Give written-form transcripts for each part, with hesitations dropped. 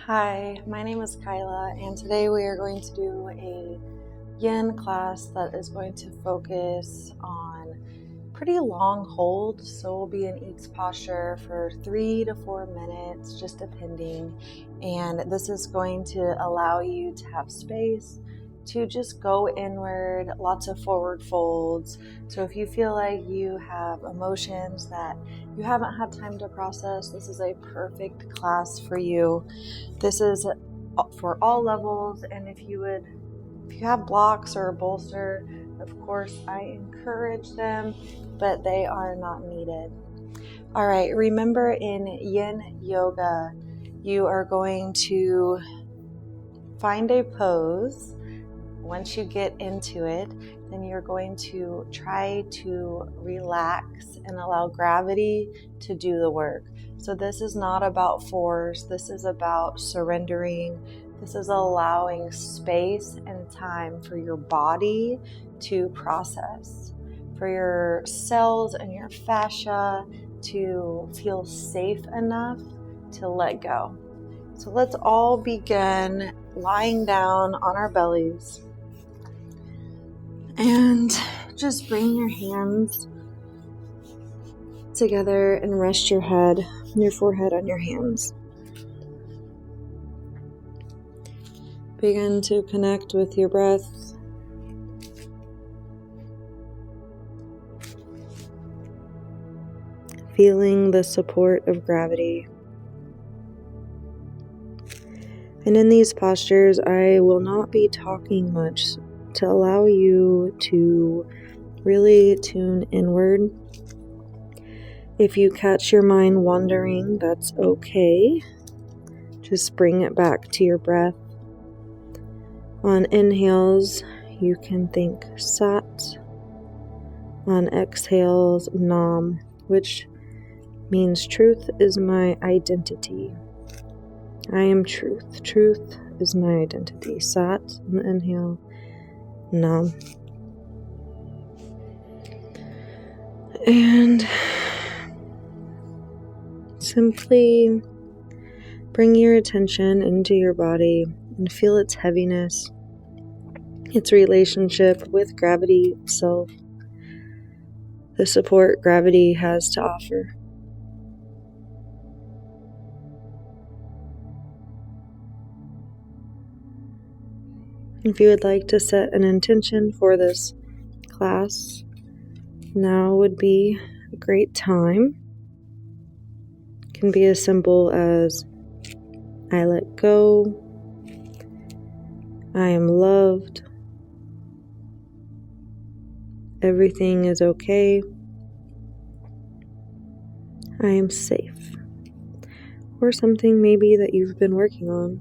Hi, my name is Kyla, and today we are going to do a YIN class that is going to focus on pretty long holds. So we'll be in each posture for 3 to 4 minutes, just depending. And this is going to allow you to have space to just go inward, lots of forward folds. So if you feel like you have emotions that you haven't had time to process, this is a perfect class for you. This is for all levels, and if you have blocks or a bolster, of course I encourage them, but they are not needed. All right, remember in Yin yoga, you are going to find a pose. Once you get into it, then you're going to try to relax and allow gravity to do the work. So this is not about force. This is about surrendering. This is allowing space and time for your body to process, for your cells and your fascia to feel safe enough to let go. So let's all begin lying down on our bellies. And just bring your hands together and rest your head, your forehead on your hands. Begin to connect with your breath. Feeling the support of gravity. And in these postures, I will not be talking much to allow you to really tune inward. If you catch your mind wandering, that's okay. Just bring it back to your breath. On inhales, you can think Sat. On exhales, Nam, which means truth is my identity. I am truth. Truth is my identity. Sat on the inhale, Nam. And simply bring your attention into your body and feel its heaviness, its relationship with gravity itself, the support gravity has to offer. If you would like to set an intention for this class, now would be a great time. It can be as simple as I let go, I am loved, everything is okay, I am safe, or something maybe that you've been working on.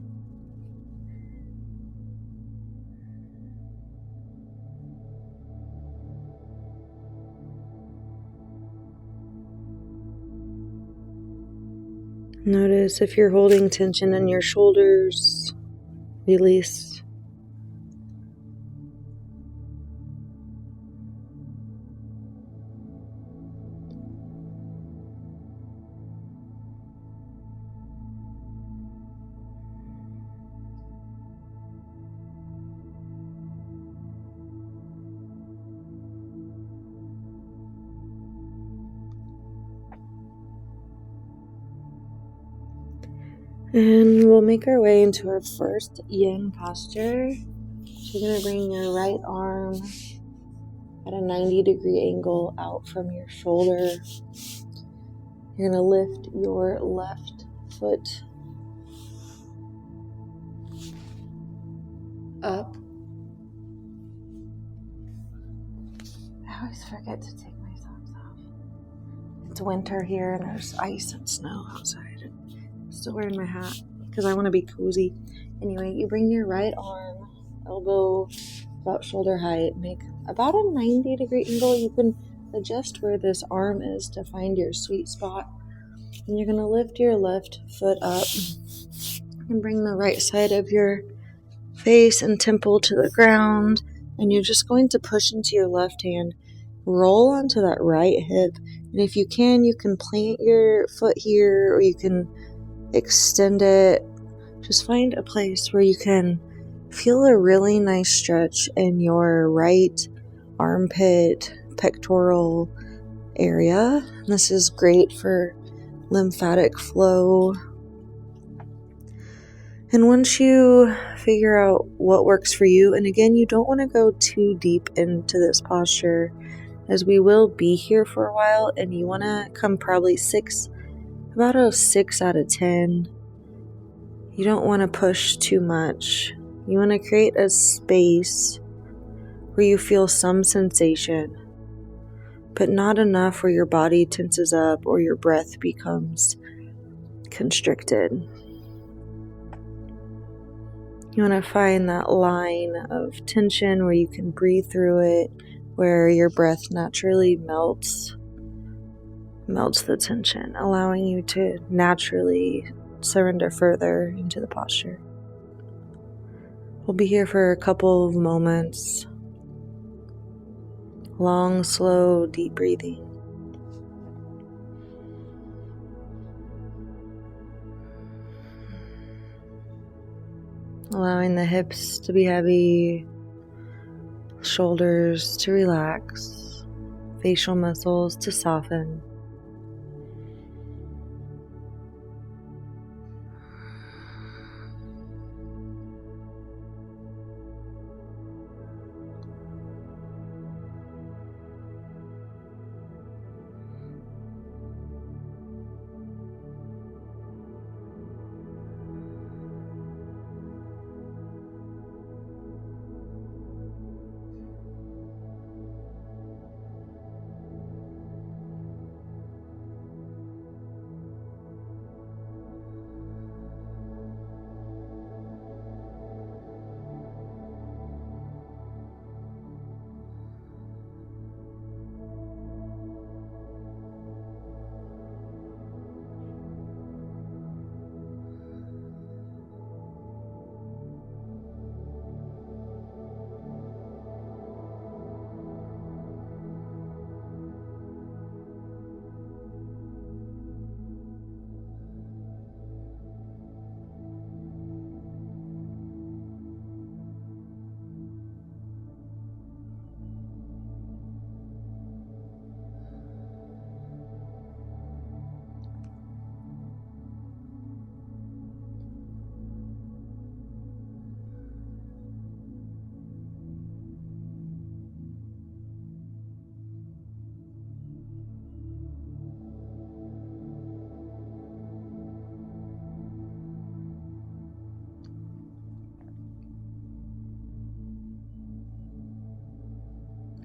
Notice if you're holding tension in your shoulders, release. And we'll make our way into our first Yin posture. So you're going to bring your right arm at a 90-degree angle out from your shoulder. You're going to lift your left foot up. I always forget to take my socks off. It's winter here and there's ice and snow outside. Still wearing my hat because I want to be cozy. Anyway, you bring your right arm, elbow about shoulder height, make about a 90-degree angle. You can adjust where this arm is to find your sweet spot. And you're going to lift your left foot up and bring the right side of your face and temple to the ground. And you're just going to push into your left hand, roll onto that right hip. And if you can plant your foot here, or you can extend it just find a place where you can feel a really nice stretch in your right armpit, pectoral area. This is great for lymphatic flow. And once you figure out what works for you, and again, you don't want to go too deep into this posture as we will be here for a while, and you want to come probably about a 6 out of 10. You don't want to push too much. You want to create a space where you feel some sensation, but not enough where your body tenses up or your breath becomes constricted. You want to find that line of tension where you can breathe through it, where your breath naturally melts the tension, allowing you to naturally surrender further into the posture. We'll be here for a couple of moments. Long, slow, deep breathing. Allowing the hips to be heavy, shoulders to relax, facial muscles to soften.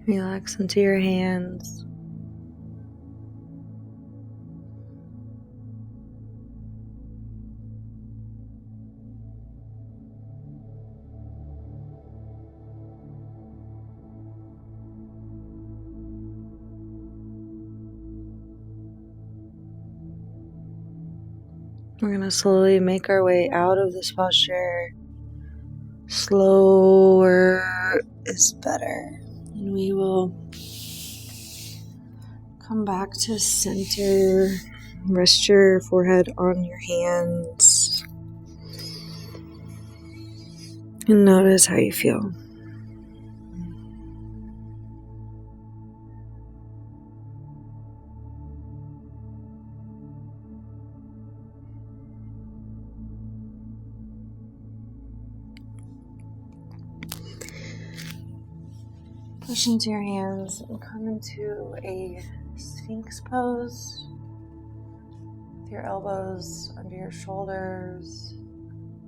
Relax into your hands. We're going to slowly make our way out of this posture. Slower is better. And we will come back to center. Rest your forehead on your hands. And notice how you feel. Push into your hands and come into a Sphinx pose with your elbows under your shoulders,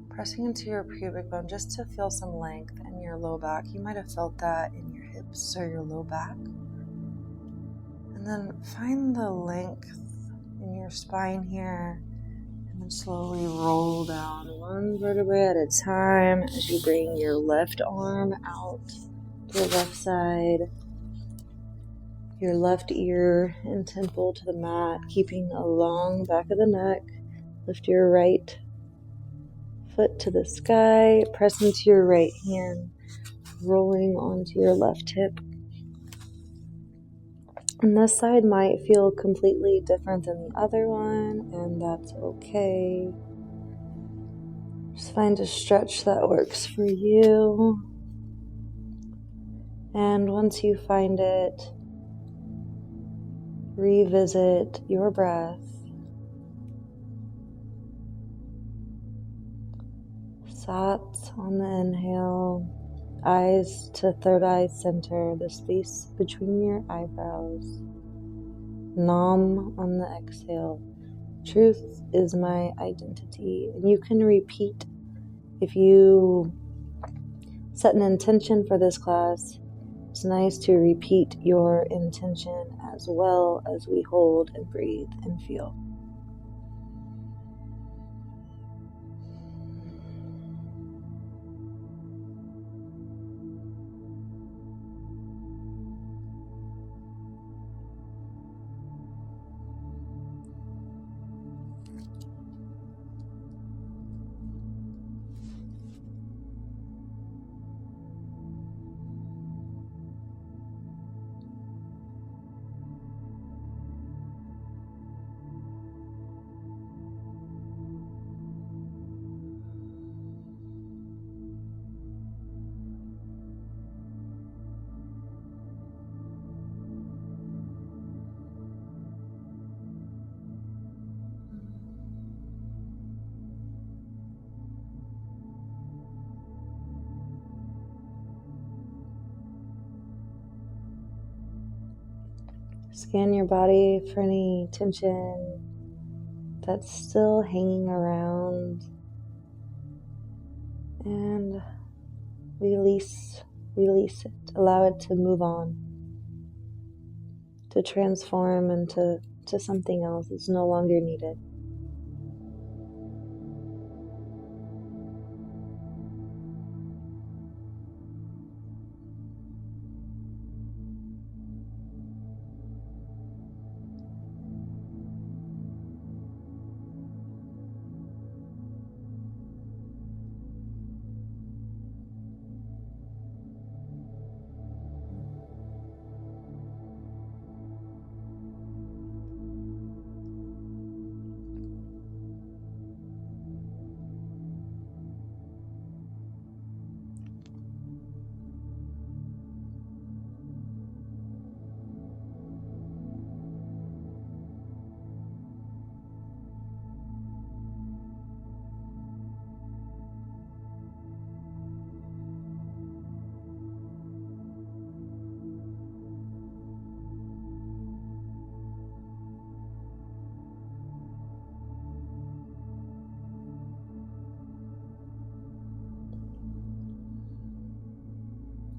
pressing into your pubic bone just to feel some length in your low back. You might have felt that in your hips or your low back. And then find the length in your spine here, and then slowly roll down one vertebrae at a time as you bring your left arm out to the left side, your left ear and temple to the mat, keeping a long back of the neck. Lift your right foot to the sky, press into your right hand, rolling onto your left hip. And this side might feel completely different than the other one, and that's okay. Just find a stretch that works for you. And once you find it, revisit your breath. Sat on the inhale, eyes to third eye center, the space between your eyebrows. Nam on the exhale. Truth is my identity. And you can repeat if you set an intention for this class. It's nice to repeat your intention as well as we hold and breathe and feel. Scan your body for any tension that's still hanging around and release it. Allow it to move on, to transform into something else that's no longer needed.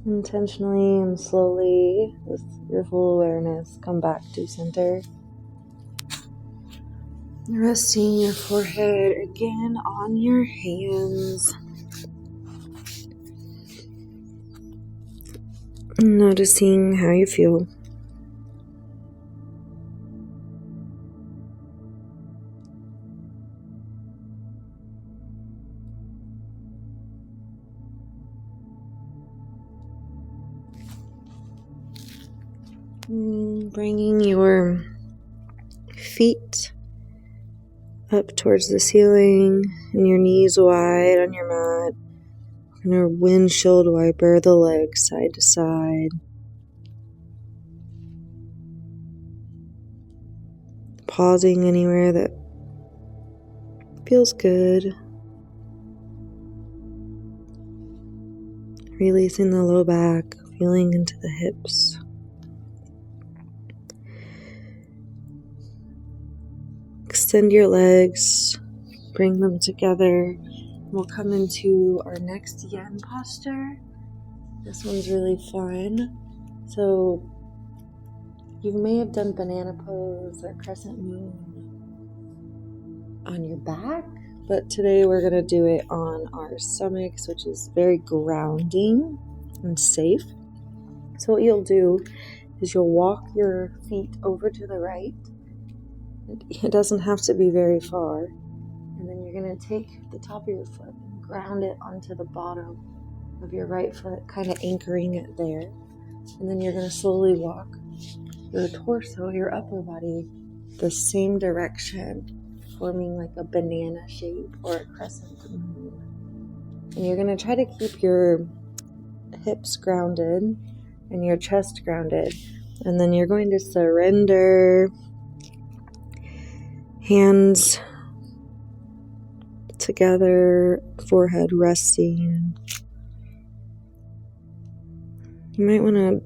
Intentionally and slowly, with your full awareness, come back to center. Resting your forehead again on your hands. Noticing how you feel. Bringing your feet up towards the ceiling and your knees wide on your mat. We're going to windshield wiper the legs side to side. Pausing anywhere that feels good. Releasing the low back, feeling into the hips. Extend your legs, bring them together. We'll come into our next YIN posture. This one's really fun. So you may have done banana pose or crescent moon on your back, but today we're going to do it on our stomachs, which is very grounding and safe. So what you'll do is you'll walk your feet over to the right. It doesn't have to be very far. And then you're going to take the top of your foot and ground it onto the bottom of your right foot, kind of anchoring it there. And then you're going to slowly walk your torso, your upper body, the same direction forming like a banana shape or a crescent moon. And you're going to try to keep your hips grounded and your chest grounded. And then you're going to surrender, hands together, forehead resting. You might want to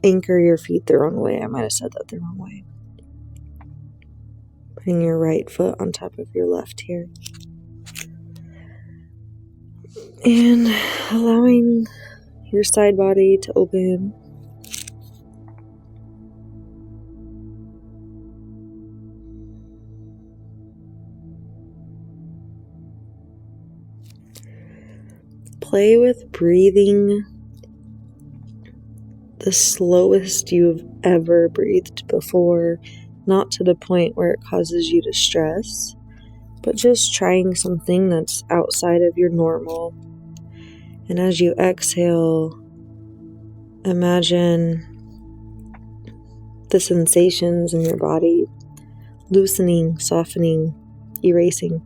anchor your feet the wrong way. I might have said that the wrong way. Putting your right foot on top of your left here. And allowing your side body to open. Play with breathing the slowest you've ever breathed before, not to the point where it causes you to stress, but just trying something that's outside of your normal. And as you exhale, imagine the sensations in your body loosening, softening, erasing.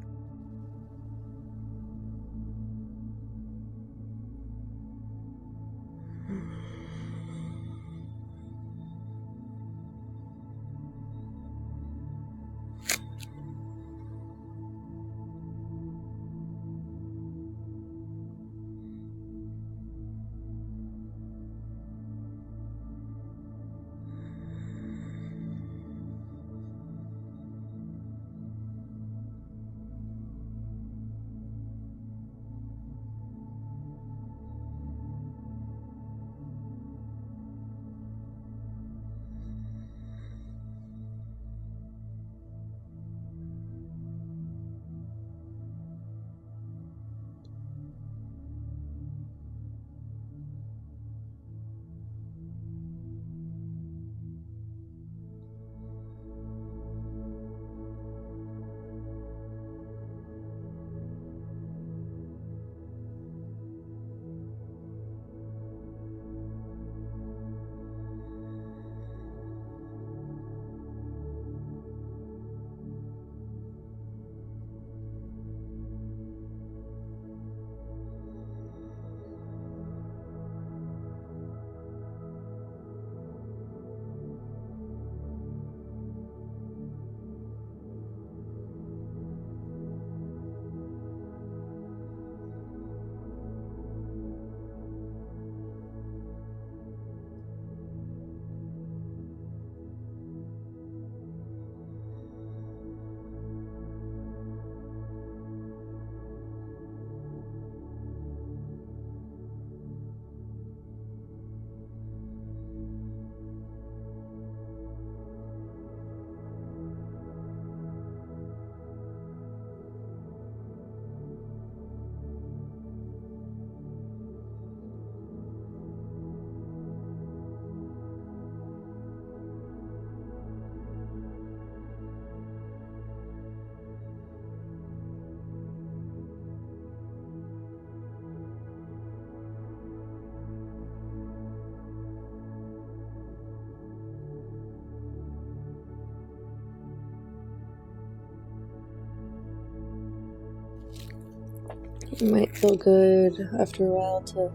It might feel good after a while to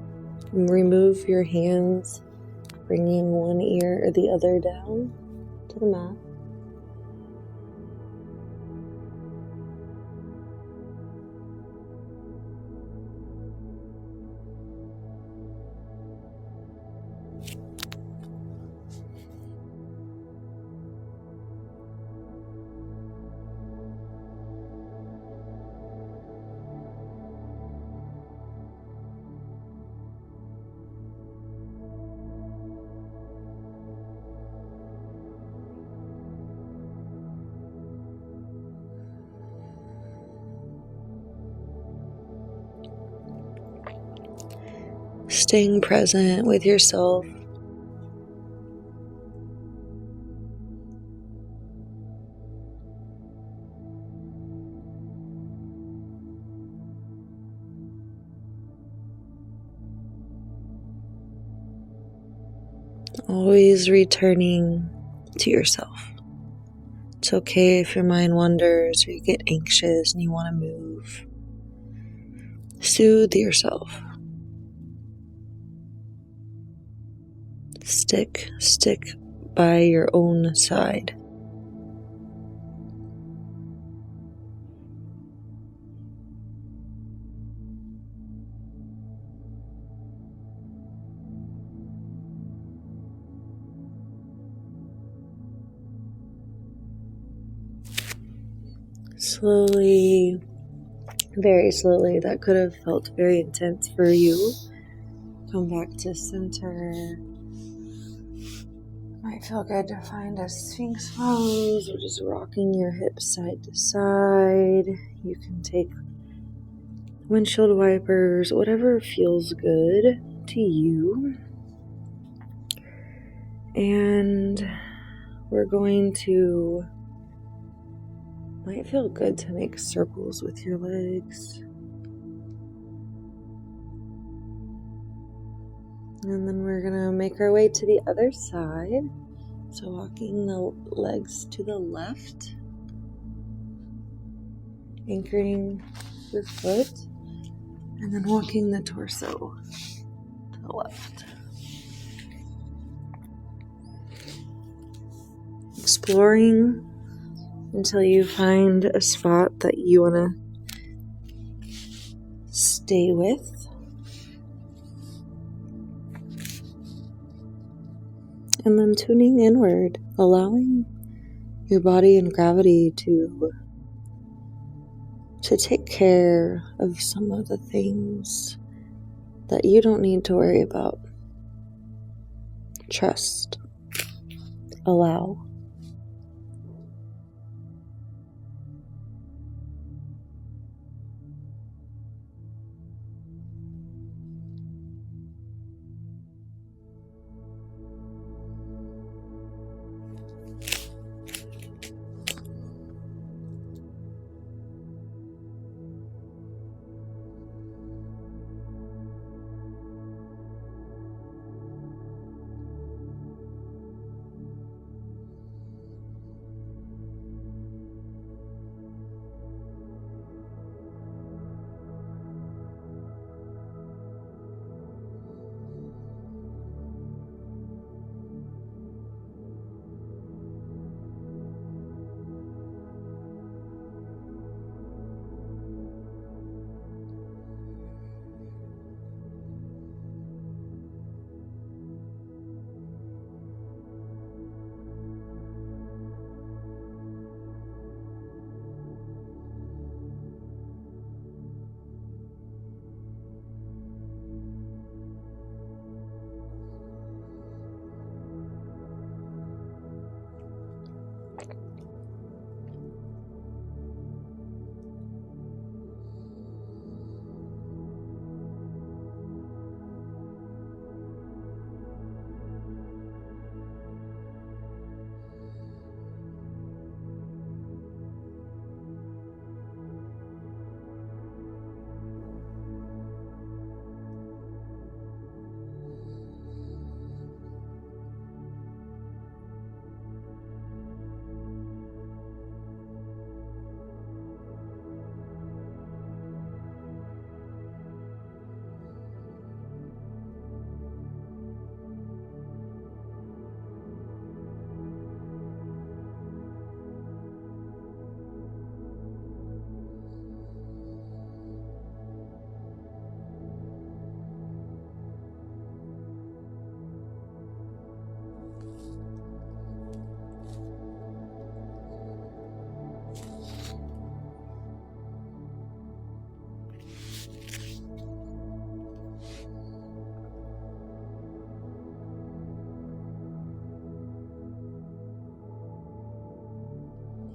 remove your hands, bringing one ear or the other down to the mat. Staying present with yourself. Always returning to yourself, It's okay if your mind wanders or you get anxious and you want to move. Soothe yourself. Stick by your own side. Slowly, very slowly, that could have felt very intense for you. Come back to center. Might feel good to find a Sphinx pose or just rocking your hips side to side. You can take windshield wipers, whatever feels good to you. And we're going to, might feel good to make circles with your legs. And then we're gonna make our way to the other side. So walking the legs to the left, anchoring your foot, and then walking the torso to the left. Exploring until you find a spot that you wanna stay with. And then tuning inward, allowing your body and gravity to take care of some of the things that you don't need to worry about. Trust. Allow.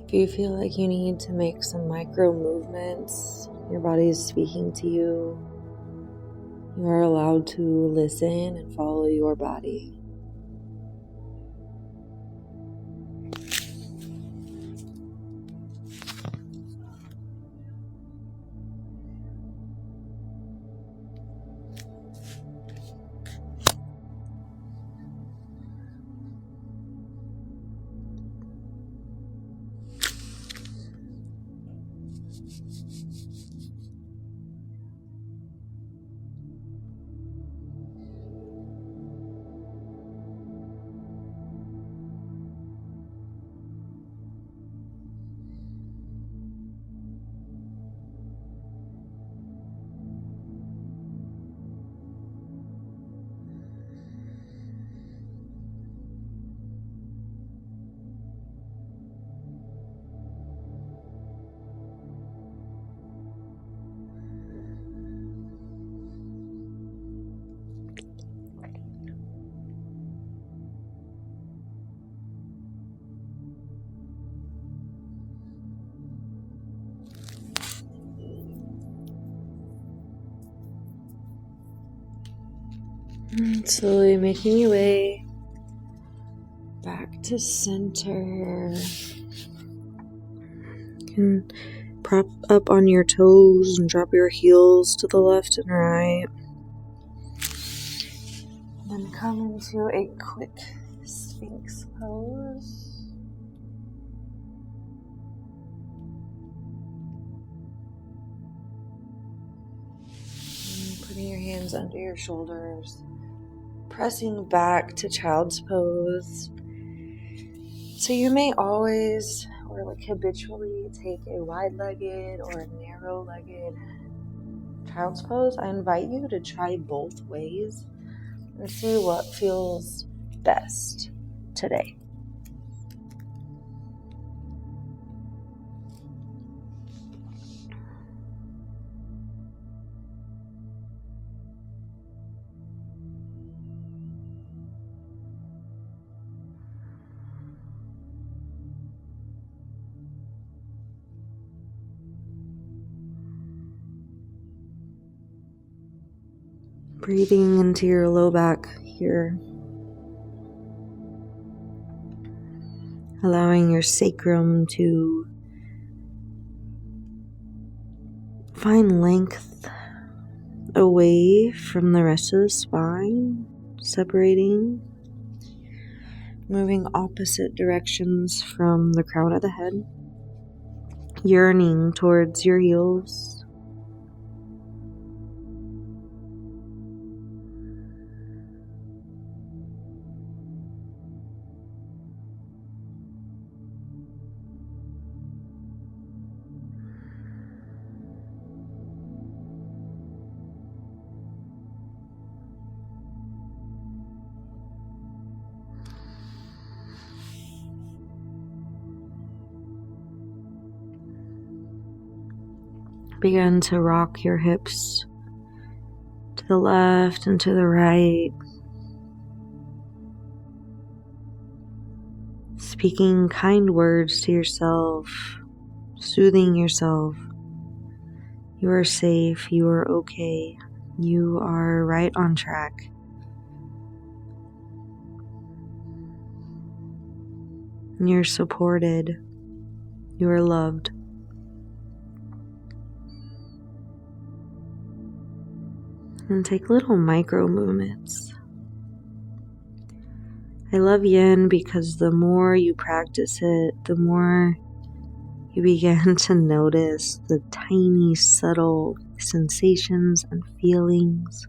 If you feel like you need to make some micro movements, your body is speaking to you, you are allowed to listen and follow your body. And slowly making your way back to center. You can prop up on your toes and drop your heels to the left and right. Then come into a quick Sphinx pose. And putting your hands under your shoulders, pressing back to child's pose. So you may always or habitually take a wide-legged or a narrow-legged child's pose. I invite you to try both ways and see what feels best today. Breathing into your low back here. Allowing your sacrum to find length away from the rest of the spine, separating, moving opposite directions from the crown of the head, yearning towards your heels. Begin to rock your hips to the left and to the right, speaking kind words to yourself, soothing yourself. You are safe, you are okay, you are right on track. You're supported, you are loved. And take little micro movements. I love YIN because the more you practice it, the more you begin to notice the tiny, subtle sensations and feelings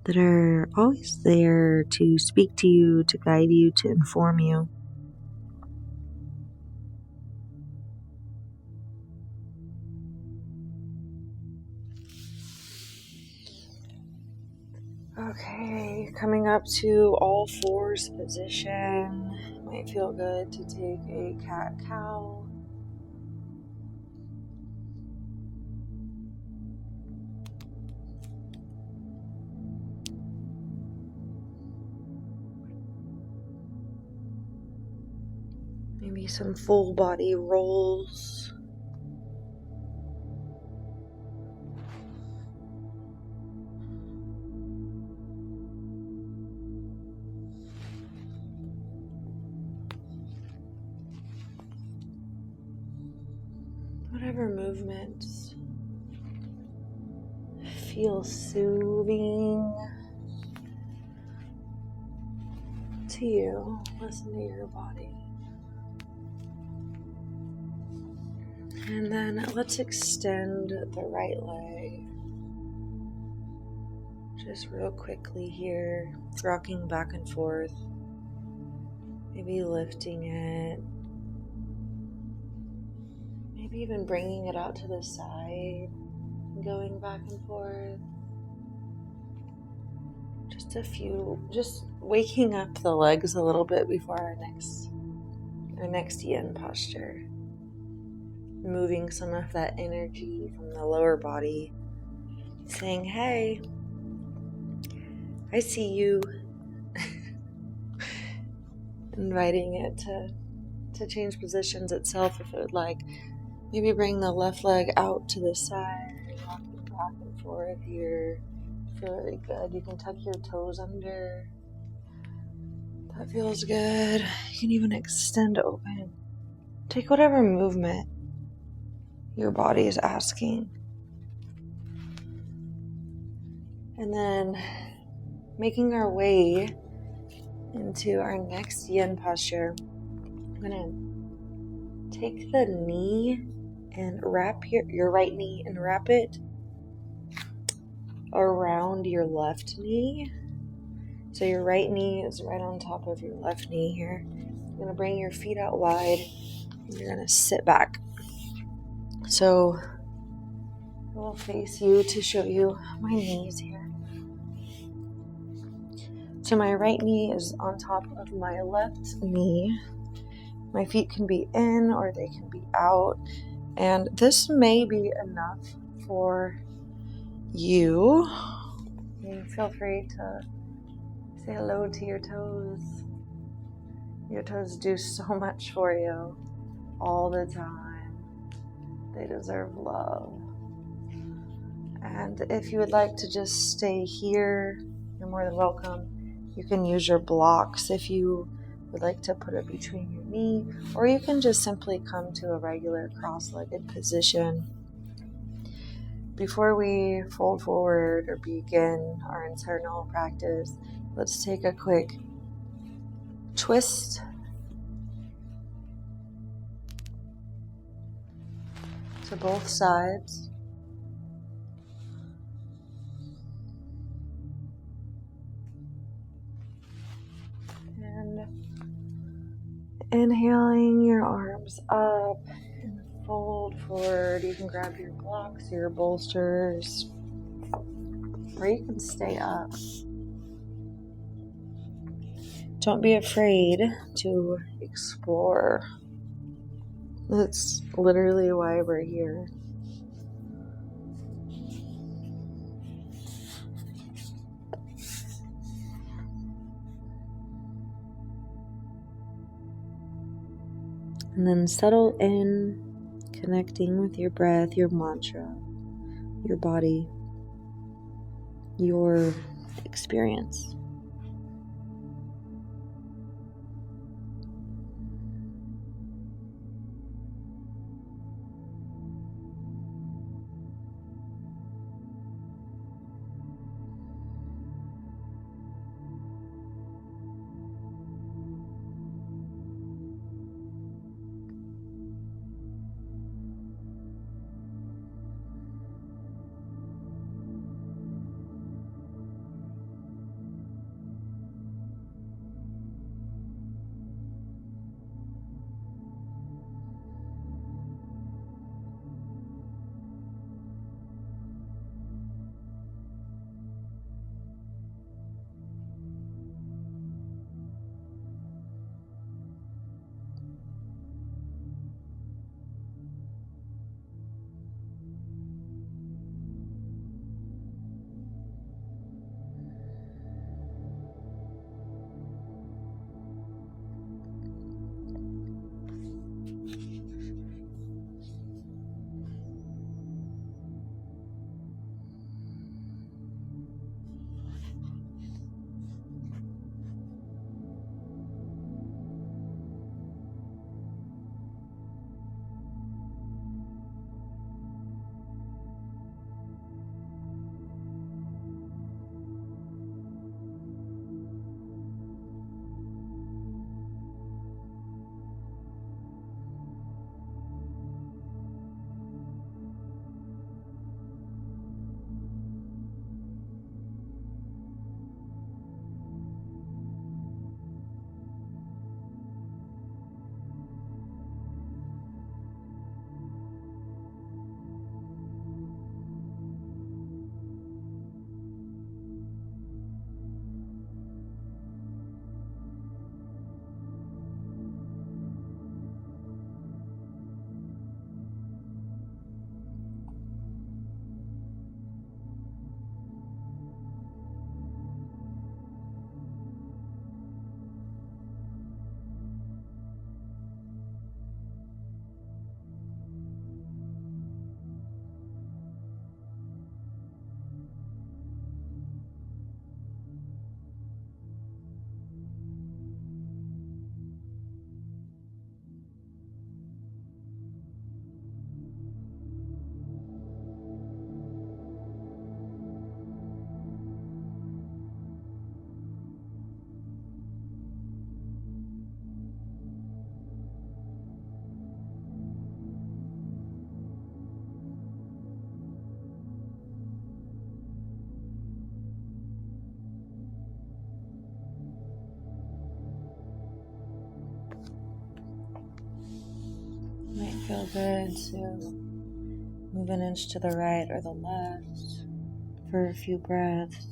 that are always there to speak to you, to guide you, to inform you. Okay, coming up to all fours position. Might feel good to take a cat-cow. Maybe some full body rolls. Whatever movements feel soothing to you. Listen to your body. And then let's extend the right leg. Just real quickly here, rocking back and forth. Maybe lifting it. Maybe even bringing it out to the side and going back and forth. Just waking up the legs a little bit before our next YIN posture. Moving some of that energy from the lower body, saying, hey, I see you. Inviting it to change positions itself if it would like. Maybe bring the left leg out to the side, rocking back and forth here, feel really good. You can tuck your toes under. That feels good. You can even extend open. Take whatever movement your body is asking. And then making our way into our next yin posture, I'm going to take the knee and wrap your right knee and wrap it around your left knee. So your right knee is right on top of your left knee here. You're going to bring your feet out wide and you're going to sit back. So I will face you to show you my knees here. So my right knee is on top of my left knee. My feet can be in or they can be out. And this may be enough for you. You feel free to say hello to your toes. Your toes do so much for you all the time. They deserve love. And if you would like to just stay here, you're more than welcome. You can use your blocks if you would like to put it between your knee, or you can just simply come to a regular cross-legged position. Before we fold forward or begin our internal practice, let's take a quick twist to both sides. And inhaling your arms up and fold forward. You can grab your blocks, your bolsters, or you can stay up. Don't be afraid to explore. That's literally why we're here. And then settle in, connecting with your breath, your mantra, your body, your experience. Feel good to move an inch to the right or the left for a few breaths.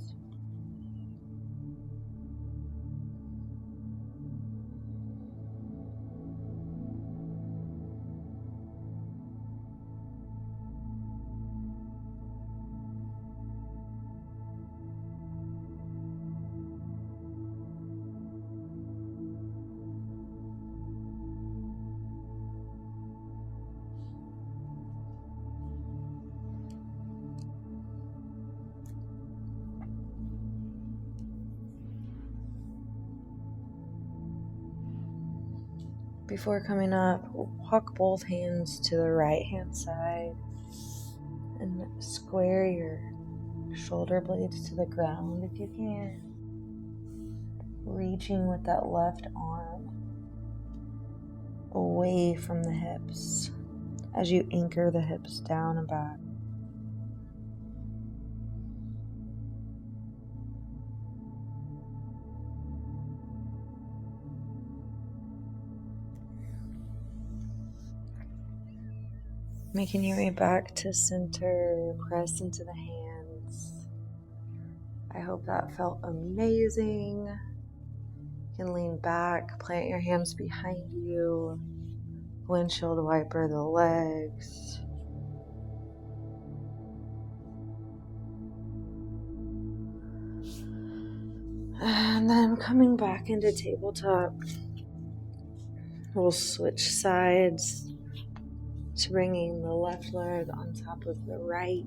Before coming up, walk both hands to the right hand side and square your shoulder blades to the ground if you can. Reaching with that left arm away from the hips as you anchor the hips down and back. Making your way back to center, press into the hands. I hope that felt amazing. You can lean back, plant your hands behind you, windshield wiper the legs. And then coming back into tabletop, we'll switch sides to bringing the left leg on top of the right,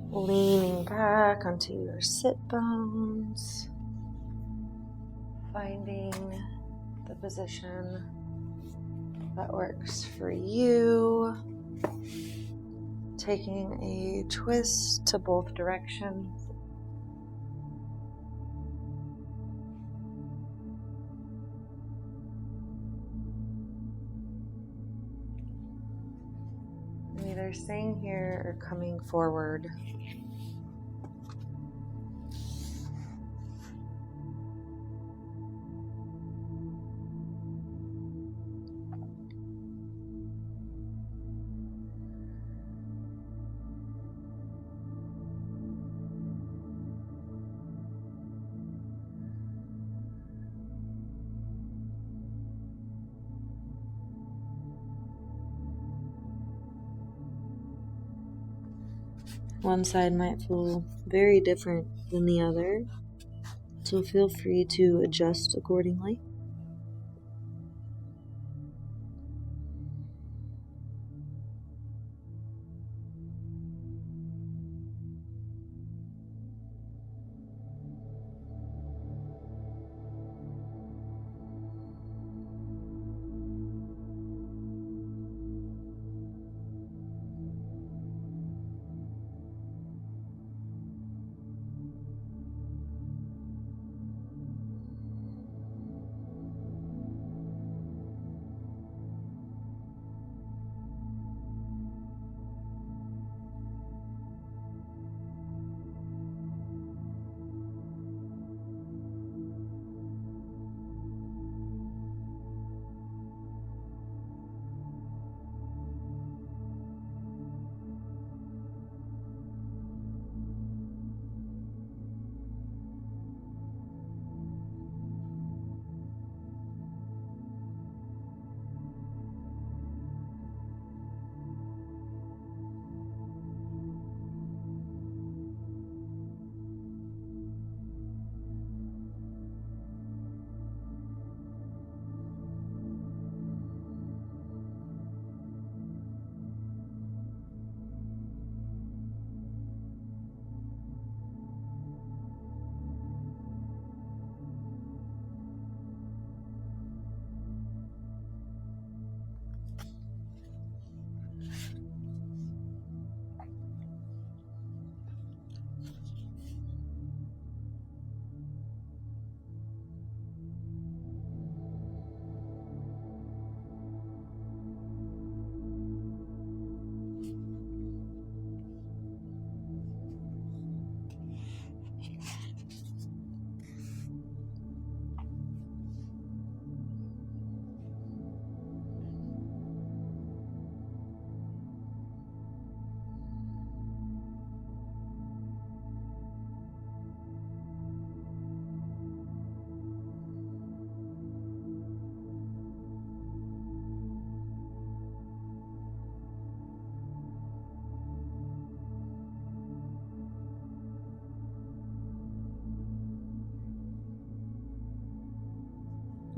leaning back onto your sit bones, finding the position that works for you, taking a twist to both directions. Either staying here or coming forward. One side might feel very different than the other, so feel free to adjust accordingly.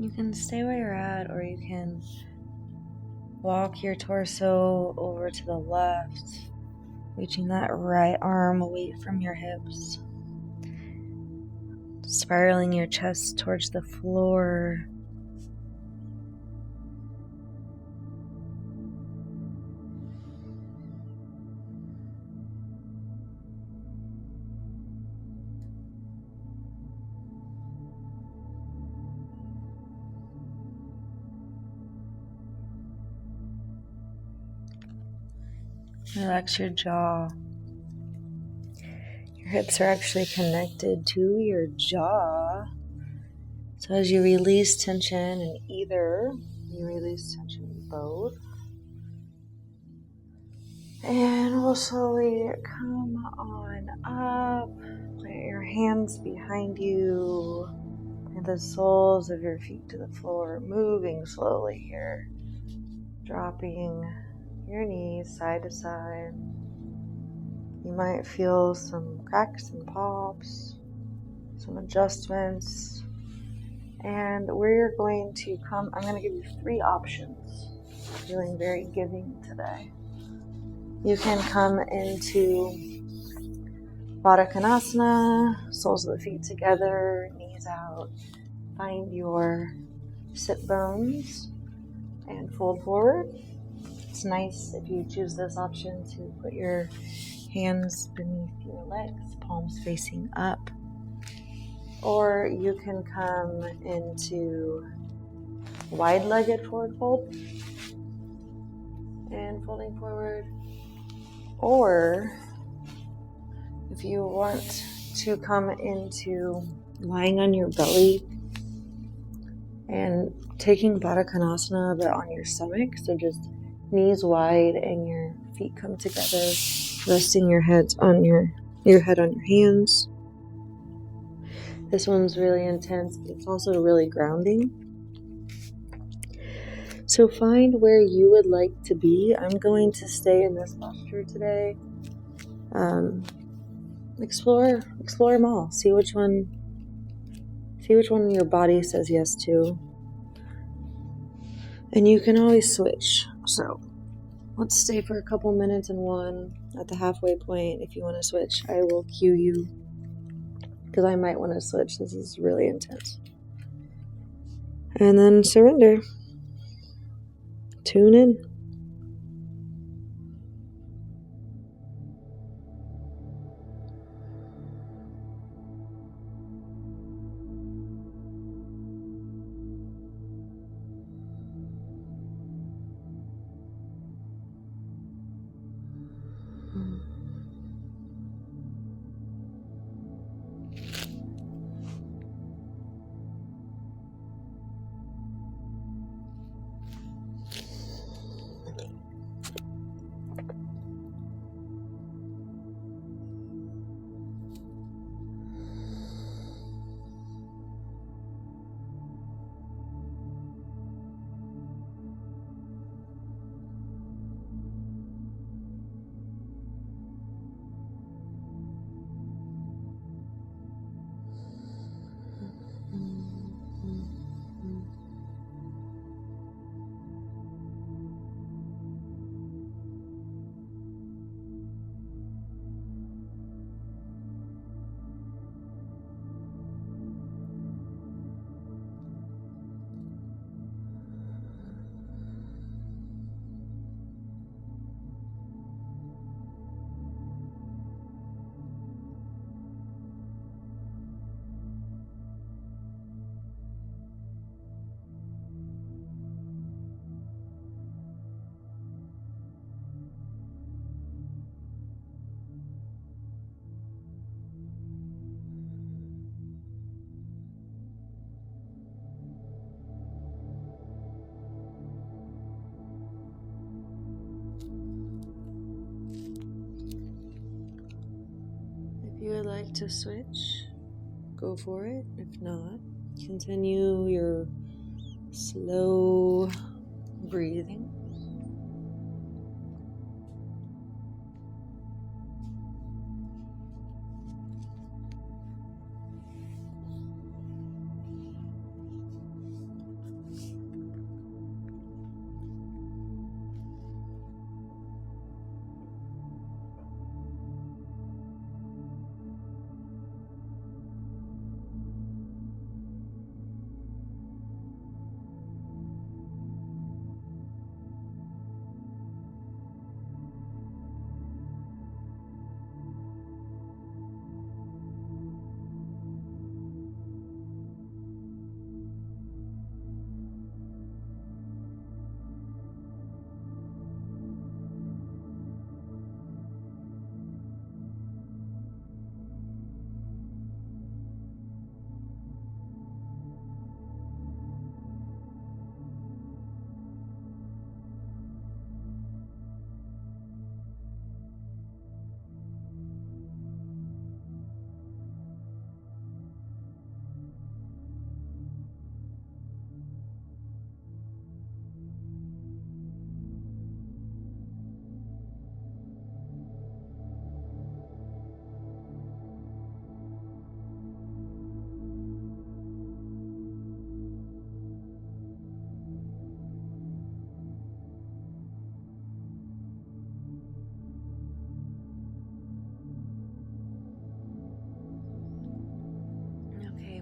You can stay where you're at, or you can walk your torso over to the left, reaching that right arm away from your hips, spiraling your chest towards the floor. Relax your jaw. Your hips are actually connected to your jaw. So as you release tension in either, you release tension in both. And we'll slowly come on up. Put your hands behind you and the soles of your feet to the floor, moving slowly here. Dropping your knees side to side. You might feel some cracks and pops, some adjustments. And where you're going to come, I'm going to give you 3 options. Feeling very giving today. You can come into Baddha Konasana, soles of the feet together, knees out. Find your sit bones and fold forward. It's nice if you choose this option to put your hands beneath your legs, palms facing up. Or you can come into wide-legged forward fold and folding forward. Or if you want to come into lying on your belly and taking Baddha Konasana but on your stomach, so just knees wide and your feet come together, resting your head on your head on your hands. This one's really intense, but it's also really grounding. So find where you would like to be. I'm going to stay in this posture today. Explore them all. See which one your body says yes to. And you can always switch. So let's stay for a couple minutes in one. At the halfway point, if you want to switch, I will cue you, because I might want to switch. This is really intense. And then surrender. Tune in. If you would like to switch, go for it. If not, continue your slow breathing.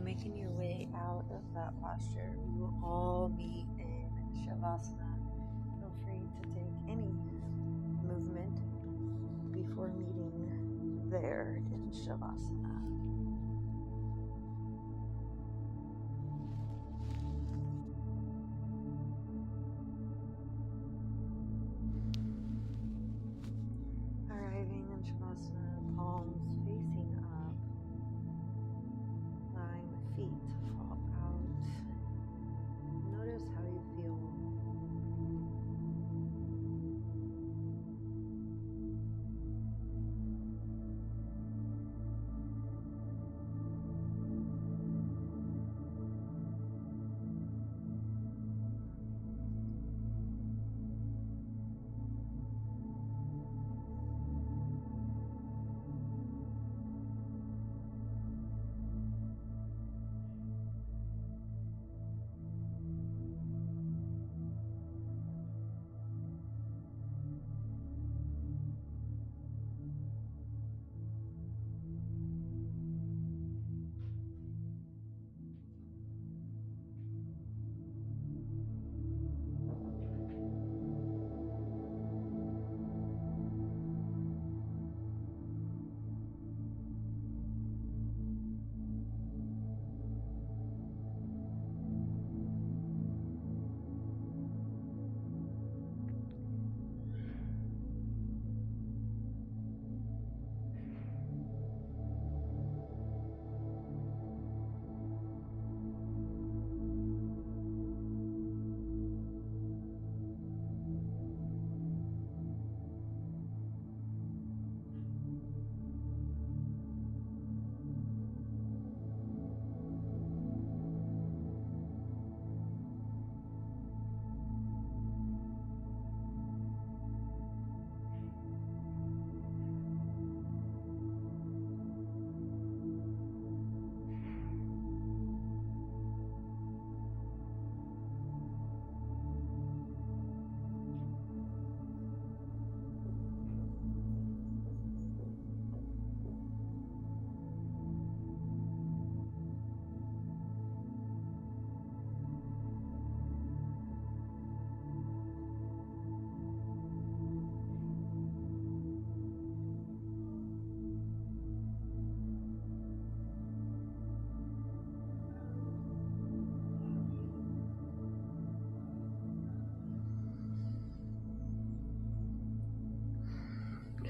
making your way out of that posture, we will all meet in Shavasana. Feel free to take any movement before meeting there in Shavasana. Arriving in Shavasana, palms facing up, allowing the feet to fall out. Notice how you feel.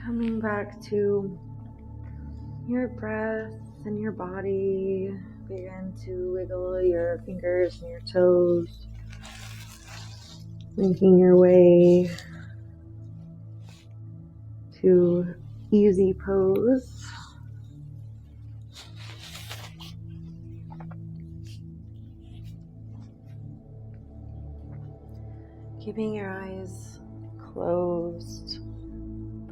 Coming back to your breath and your body, begin to wiggle your fingers and your toes, making your way to easy pose. Keeping your eyes closed.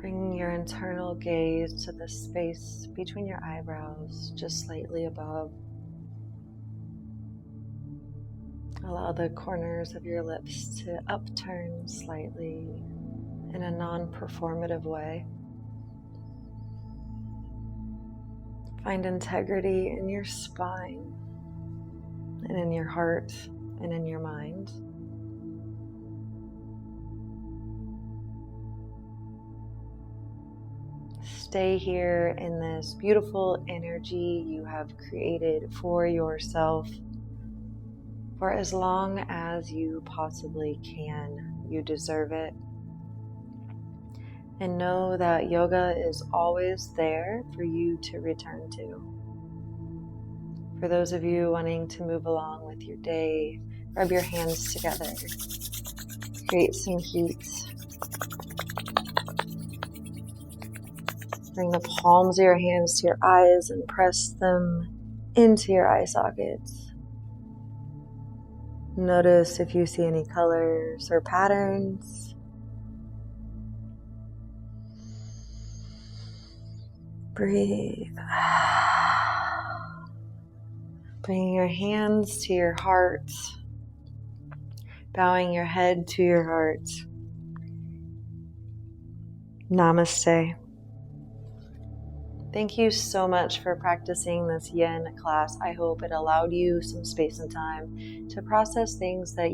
Bringing your internal gaze to the space between your eyebrows, just slightly above. Allow the corners of your lips to upturn slightly in a non-performative way. Find integrity in your spine and in your heart and in your mind. Stay here in this beautiful energy you have created for yourself for as long as you possibly can. You deserve it. And know that yoga is always there for you to return to. For those of you wanting to move along with your day, rub your hands together. Create some heat. Bring the palms of your hands to your eyes and press them into your eye sockets. Notice if you see any colors or patterns. Breathe. Bringing your hands to your heart. Bowing your head to your heart. Namaste. Thank you so much for practicing this YIN class. I hope it allowed you some space and time to process things that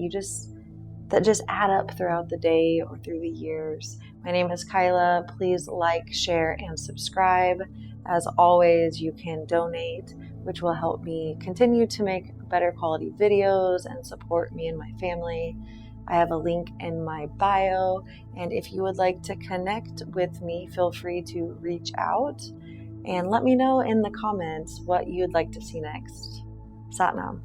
just add up throughout the day or through the years. My name is Kyla. Please like, share, and subscribe. As always, you can donate, which will help me continue to make better quality videos and support me and my family. I have a link in my bio, and if you would like to connect with me, feel free to reach out and let me know in the comments what you'd like to see next. Satnam.